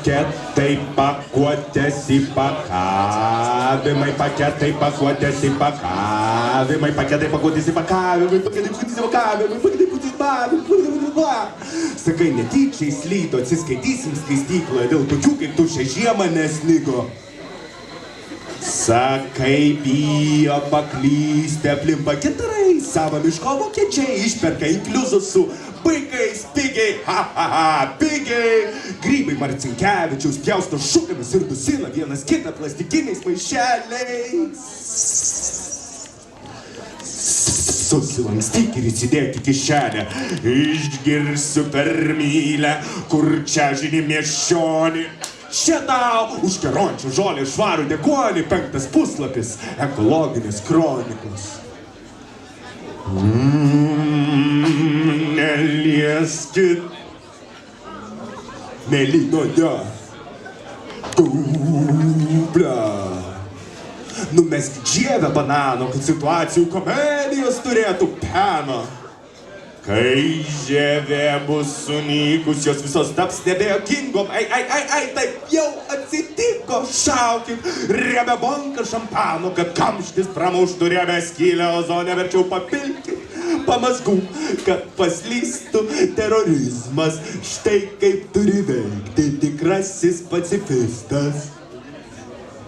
paketai, pakuotės įpakavimai, paketai, pakuotės įpakavimai, paketai, pakuotės įpakavimai, paketai, pakuotės įpakavimai, paketai, pakuotės įpakavimai. Sakai, netyčiai slydo, atsiskaitysim skaistykloje, dėl tokių kaip tu šią žiemą nesnigo. Sakai, bijo paklysti, aplimpa gitarai, savo miško vokiečiai išperka inkliuzus su baigais pigiai, ha, ha, ha, pigiai. Grybai Marcinkevičiaus pjausto šukėmis ir dusina vienas kitą plastikiniais maišeliais. Susilankstyk ir įsidėk į kišenę, išgirsiu per mylę, kur čia žini miesčionį. Čia tau už kerončių žolį švarų deguonį, 5 puslapis ekologinės kronikos. Nelieskit mėlynoje dublę. Numeskit žievę banano, kad situacijų komedijos turėtų peno. Kai žievė bus sunykus, jos visos taps nebejuokingom. Ai, taip jau atsitiko, šaukit riebę bonką šampano, kad kamštis pramuštų riebę skylę ozone, verčiau papilkit pamazgų, kad paslystų terorizmas. Štai kaip turi veikti tikrasis pacifistas.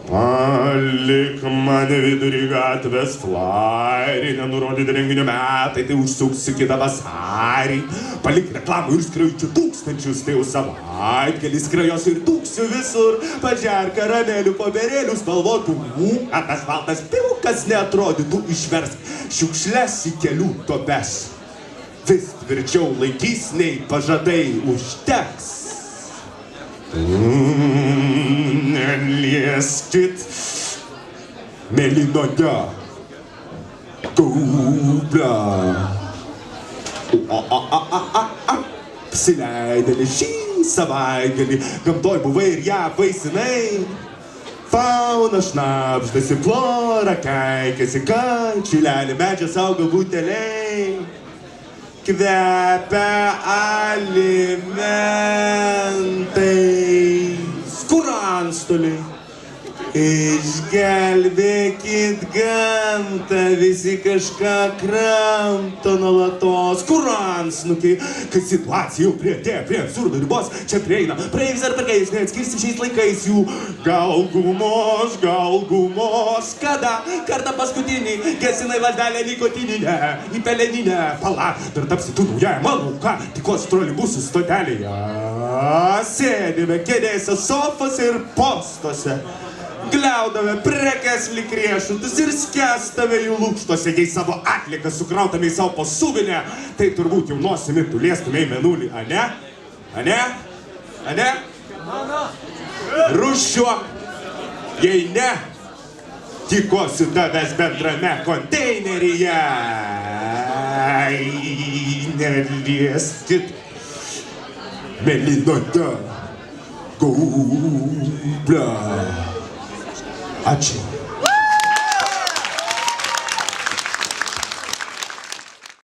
Palik man vidury gatvės flairį, nenurodyti renginio metai, tai užsuksiu kitą vasarį. Palik reklamų ir skraičių tūkstančius, tai jau savaitgalį skrajos ir tūksiu visur. Pažer karamelių, paberėlių, spalvotų kad asfaltas pilkas neatrodytų, išversk šiukšles į kelių topes. Vis tvirčiau laikys nei pažadai užteks. Nelieskit mėlynoje dublę. Apsileidėlį šį savaitgalį, gamtoj buvai ir ją apvaisinai. Fauna šnabždasi, flora keikėsi, čilelį medžias auga buteliai. Kvepia alimentais. Kur antstoliai? Išgelbėkit gamtą, visi kažką kramto nuolatos. Kur antsnukiai? Kai situacija jau priartėja prie absurdo ribos, čia prieina praeivis ar perkėjus, neatskirsi šiais laikais jų. Gal gumos, kada? Kartą paskutinį, gesinai lazdelę nikotininę, į peleninę. Pala, dar tapsi tu naująją mano, ką? Tikos trolibusų stotelėje. Sėdime kėdėse, sofose ir postuose. Gliaudame prekes lyg riešutus ir skęstame jų lūkštose, jei savo atliką sukrautame į savo posūvinę, tai turbūt jau nosimi tu liestume į menulį, ane? Ane? Ane? Rūšiuok, jei ne, tikosi tavęs bendrame konteineryje. Nelieskit mėlynoje dublę. Ačiū.